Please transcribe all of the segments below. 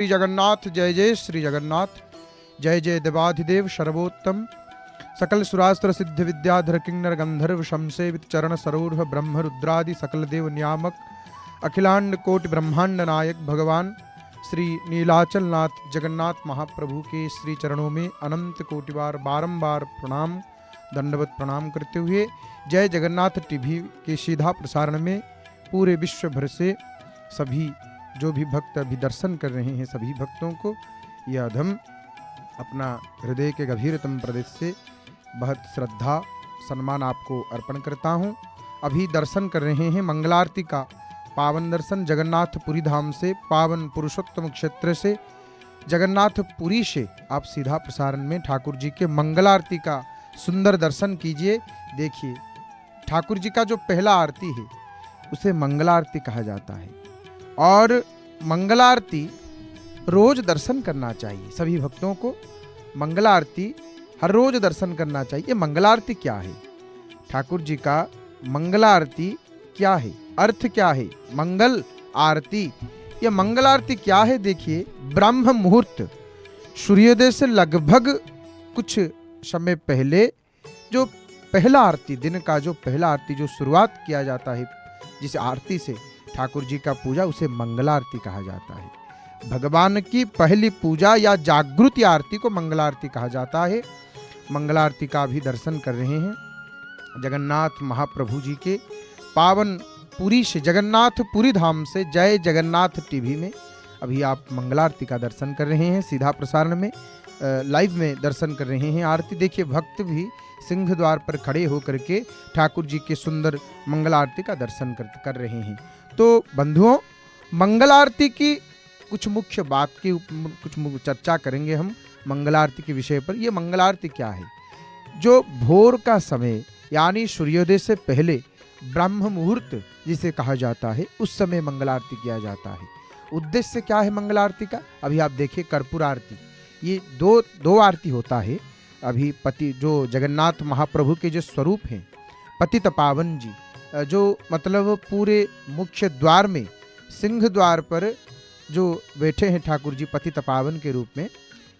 श्री जगन्नाथ जय जय श्री जगन्नाथ। जय जय देवाधिदेव सर्वोत्तम सकल सुरास्त्र सिद्ध विद्याधर किन्नर गंधर्व शमसेवित चरण सरोह ब्रह्म रुद्रादि सकल देव नियामक अखिलांड कोटि ब्रह्मांड नायक भगवान श्री नीलाचल नाथ जगन्नाथ महाप्रभु के श्री चरणों में अनंत कोटि बार बारंबार प्रणाम दंडवत प्रणाम करते हुए जय जगन्नाथ टीवी के सीधा प्रसारण में पूरे विश्व भर से सभी जो भी भक्त अभी दर्शन कर रहे हैं सभी भक्तों को यह अधम अपना हृदय के गभीरतम प्रदेश से बहुत श्रद्धा सम्मान आपको अर्पण करता हूँ। अभी दर्शन कर रहे हैं मंगलारती का पावन दर्शन जगन्नाथपुरी धाम से, पावन पुरुषोत्तम क्षेत्र से, जगन्नाथपुरी से आप सीधा प्रसारण में ठाकुर जी के मंगलारती का सुंदर दर्शन कीजिए। देखिए ठाकुर जी का जो पहला आरती है उसे मंगलारती कहा जाता है और मंगलारती रोज दर्शन करना चाहिए। सभी भक्तों को मंगलारती हर रोज दर्शन करना चाहिए। मंगलारती क्या है, ठाकुर जी का मंगलारती क्या है, अर्थ क्या है मंगल आरती, यह मंगल आरती क्या है। देखिए ब्रह्म मुहूर्त सूर्योदय से लगभग कुछ समय पहले जो पहला आरती, दिन का जो पहला आरती जो शुरुआत किया जाता है जिस आरती से ठाकुर जी का पूजा, उसे मंगलारती कहा जाता है। भगवान की पहली पूजा या जागृति आरती को मंगलारती कहा जाता है। मंगलारती का भी दर्शन कर रहे हैं जगन्नाथ महाप्रभु जी के पावन पुरी से, जगन्नाथपुरी धाम से जय जगन्नाथ टीवी में अभी आप मंगलारती का दर्शन कर रहे हैं। सीधा प्रसारण में लाइव में दर्शन कर रहे हैं आरती। देखिए भक्त भी सिंह द्वार पर खड़े होकर के ठाकुर जी के सुंदर मंगल आरती का दर्शन कर रहे हैं। तो बंधुओं, मंगल आरती की कुछ मुख्य बात की कुछ चर्चा करेंगे हम मंगल आरती के विषय पर। यह मंगल आरती क्या है, जो भोर का समय यानी सूर्योदय से पहले ब्रह्म मुहूर्त जिसे कहा जाता है उस समय मंगल आरती किया जाता है। उद्देश्य क्या है मंगल आरती का, अभी आप देखिए कर्पूर आरती, ये दो आरती होता है। अभी पति जो जगन्नाथ महाप्रभु के जो स्वरूप हैं पतित पावन जी, जो मतलब पूरे मुख्य द्वार में सिंह द्वार पर जो बैठे हैं ठाकुर जी पतित पावन के रूप में,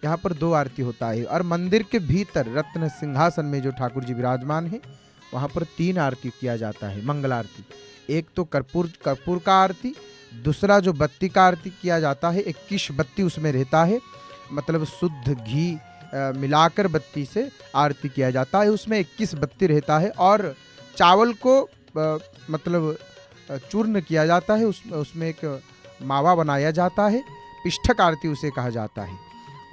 यहाँ पर दो आरती होता है। और मंदिर के भीतर रत्न सिंहासन में जो ठाकुर जी विराजमान हैं वहाँ पर 3 आरती किया जाता है मंगल आरती। एक तो कर्पूर का आरती, दूसरा जो बत्ती का आरती किया जाता है, 21 बत्ती उसमें रहता है, मतलब शुद्ध घी मिलाकर बत्ती से आरती किया जाता है, उसमें 21 बत्ती रहता है। और चावल को मतलब चूर्ण किया जाता है, उसमें एक मावा बनाया जाता है, पिष्ठक आरती उसे कहा जाता है।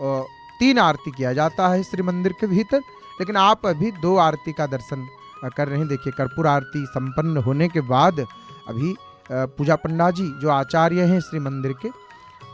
और 3 आरती किया जाता है श्री मंदिर के भीतर, लेकिन आप अभी 2 आरती का दर्शन कर रहे हैं। देखिए कर्पूर आरती संपन्न होने के बाद अभी पूजा पंडा जी जो आचार्य हैं श्री मंदिर के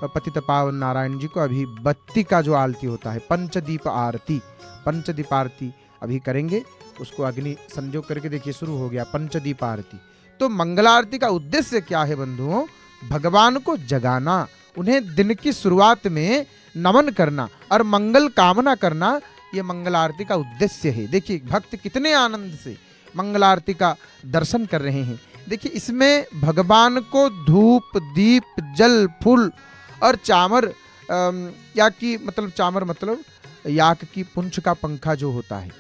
पतित पावन नारायण जी को अभी बत्ती का जो आरती होता है पंचदीप आरती अभी करेंगे। उसको अग्नि संजोग करके देखिए शुरू हो गया पंचदीप आरती। तो मंगल आरती का उद्देश्य क्या है बंधुओं, भगवान को जगाना, उन्हें दिन की शुरुआत में नमन करना और मंगल कामना करना, ये मंगल आरती का उद्देश्य है। देखिए भक्त कितने आनंद से मंगल आरती का दर्शन कर रहे हैं। देखिए इसमें भगवान को धूप दीप जल फूल और चामर चामर मतलब याक की पुंछ का पंखा जो होता है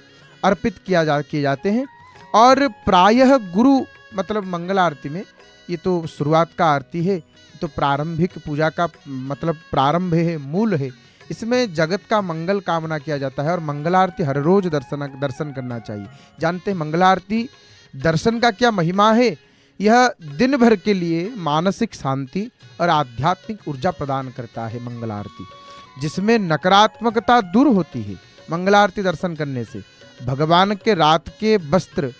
अर्पित किए जाते हैं। और प्रायः गुरु मतलब मंगल आरती में, ये तो शुरुआत का आरती है, तो प्रारंभिक पूजा का मतलब प्रारंभ है, मूल है, इसमें जगत का मंगल कामना किया जाता है। और मंगल आरती हर रोज दर्शन करना चाहिए। जानते हैं मंगल आरती दर्शन का क्या महिमा है, यह दिन भर के लिए मानसिक शांति और आध्यात्मिक ऊर्जा प्रदान करता है मंगल आरती, जिसमें नकारात्मकता दूर होती है। मंगल आरती दर्शन करने से भगवान के रात के वस्त्र,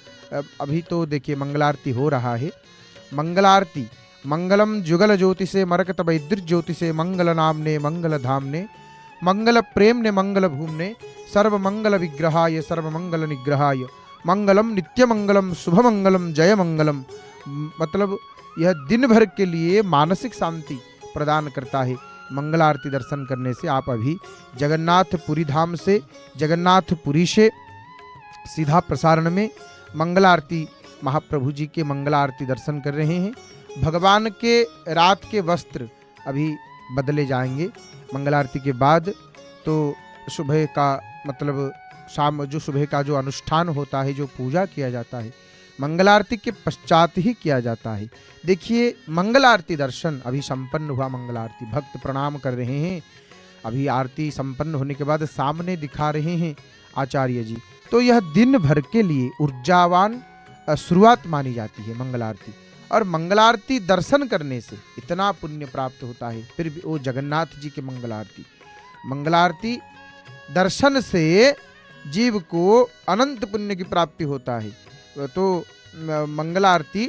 अभी तो देखिए मंगल आरती हो रहा है। मंगल आरती मंगलम जुगल ज्योति से मरकत वैद्र ज्योति से मंगल नामने मंगल धामने मंगल प्रेमने मंगल भूमने सर्व मंगल विग्रहाय सर्व मंगल निग्रहाय मंगलम नित्य मंगलम शुभ मंगलम जय मंगलम। मतलब यह दिन भर के लिए मानसिक शांति प्रदान करता है। मंगल आरती दर्शन करने से आप अभी जगन्नाथपुरी धाम से, जगन्नाथपुरी से सीधा प्रसारण में मंगल आरती महाप्रभु जी के मंगल आरती दर्शन कर रहे हैं। भगवान के रात के वस्त्र अभी बदले जाएंगे। मंगल आरती के बाद तो सुबह का मतलब शाम जो सुबह का जो अनुष्ठान होता है, जो पूजा किया जाता है, मंगल आरती के पश्चात ही किया जाता है। देखिए मंगल आरती दर्शन अभी संपन्न हुआ। मंगल आरती भक्त प्रणाम कर रहे हैं। अभी आरती संपन्न होने के बाद सामने दिखा रहे हैं आचार्य जी। तो यह दिन भर के लिए ऊर्जावान शुरुआत मानी जाती है मंगल आरती। और मंगल आरती दर्शन करने से इतना पुण्य प्राप्त होता है। फिर भी वो जगन्नाथ जी के मंगल आरती दर्शन से जीव को अनंत पुण्य की प्राप्ति होता है। तो मंगल आरती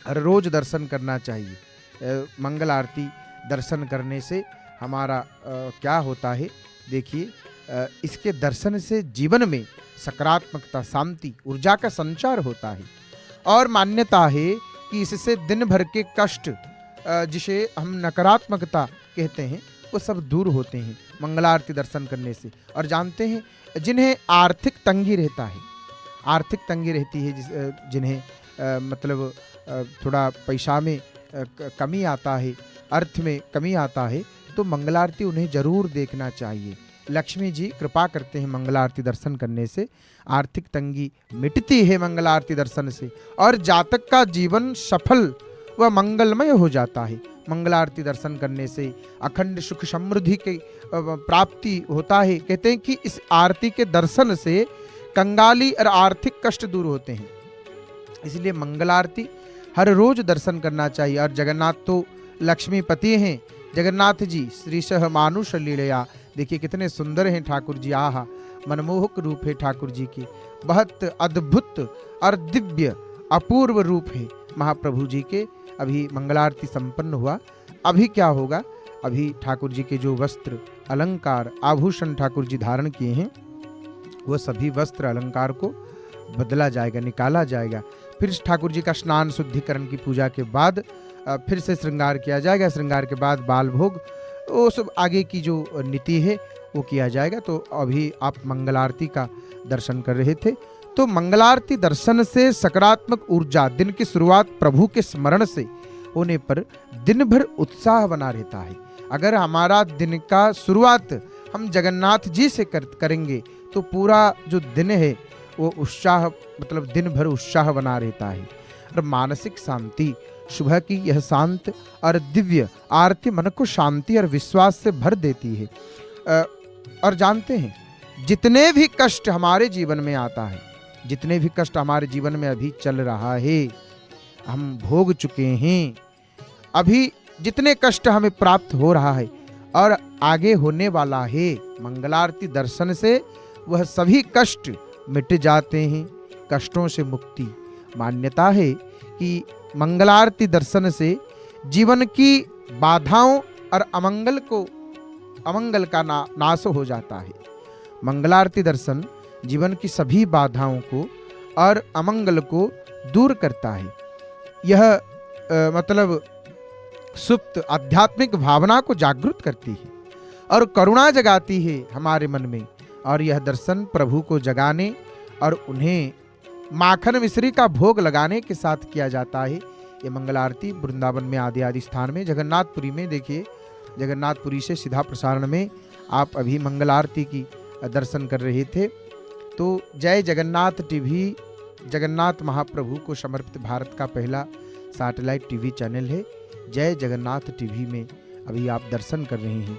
हर रोज दर्शन करना चाहिए। मंगल आरती दर्शन करने से हमारा क्या होता है, देखिए इसके दर्शन से जीवन में सकारात्मकता, शांति, ऊर्जा का संचार होता है। और मान्यता है कि इससे दिन भर के कष्ट, जिसे हम नकारात्मकता कहते हैं, वो सब दूर होते हैं मंगल आरती दर्शन करने से। और जानते हैं जिन्हें आर्थिक तंगी रहता है, आर्थिक तंगी रहती है, जिन्हें मतलब थोड़ा पैसा में कमी आता है, अर्थ में कमी आता है, तो मंगल आरती उन्हें जरूर देखना चाहिए। लक्ष्मी जी कृपा करते हैं मंगल आरती दर्शन करने से। आर्थिक तंगी मिटती है मंगल आरती दर्शन से, और जातक का जीवन सफल व मंगलमय हो जाता है। मंगल आरती दर्शन करने से अखंड सुख समृद्धि की प्राप्ति होता है। कहते हैं कि इस आरती के दर्शन से कंगाली और आर्थिक कष्ट दूर होते हैं। इसलिए मंगल आरती हर रोज दर्शन करना चाहिए। और जगन्नाथ तो लक्ष्मीपति हैं। जगन्नाथ जी श्री सह मानुष लीलया, देखिए कितने सुंदर हैं ठाकुर जी। आहा, मनमोहक रूप है ठाकुर जी के, बहुत अद्भुत और दिव्य अपूर्व रूप है महाप्रभु जी के। अभी मंगल आरती संपन्न हुआ। अभी क्या होगा, अभी ठाकुर जी के जो वस्त्र अलंकार आभूषण ठाकुर जी धारण किए हैं, वह सभी वस्त्र अलंकार को बदला जाएगा, निकाला जाएगा। फिर ठाकुर जी का स्नान शुद्धिकरण की पूजा के बाद फिर से श्रृंगार किया जाएगा। श्रृंगार के बाद बाल भोग, वो सब आगे की जो नीति है वो किया जाएगा। तो अभी आप मंगल आरती का दर्शन कर रहे थे। तो मंगल आरती दर्शन से सकारात्मक ऊर्जा, दिन की शुरुआत प्रभु के स्मरण से होने पर दिन भर उत्साह बना रहता है। अगर हमारा दिन का शुरुआत हम जगन्नाथ जी से करेंगे तो पूरा जो दिन है वो उत्साह, मतलब दिन भर उत्साह बना रहता है। और मानसिक शांति, सुबह की यह शांत और दिव्य आरती मन को शांति और विश्वास से भर देती है। और जानते हैं जितने भी कष्ट हमारे जीवन में आता है, जितने भी कष्ट हमारे जीवन में अभी चल रहा है, हम भोग चुके हैं, अभी जितने कष्ट हमें प्राप्त हो रहा है और आगे होने वाला है, मंगल आरती दर्शन से वह सभी कष्ट मिट जाते हैं। कष्टों से मुक्ति। मान्यता है कि मंगल आरती दर्शन से जीवन की बाधाओं और अमंगल का नाश हो जाता है। मंगल आरती दर्शन जीवन की सभी बाधाओं को और अमंगल को दूर करता है। यह मतलब सुप्त आध्यात्मिक भावना को जागृत करती है और करुणा जगाती है हमारे मन में। और यह दर्शन प्रभु को जगाने और उन्हें माखन मिश्री का भोग लगाने के साथ किया जाता है। ये मंगल आरती वृंदावन में आदि स्थान में, जगन्नाथपुरी में, देखिए जगन्नाथपुरी से सीधा प्रसारण में आप अभी मंगल आरती की दर्शन कर रहे थे। तो जय जगन्नाथ टीवी जगन्नाथ महाप्रभु को समर्पित भारत का पहला सैटेलाइट टीवी चैनल है। जय जगन्नाथ टीवी में अभी आप दर्शन कर रहे हैं।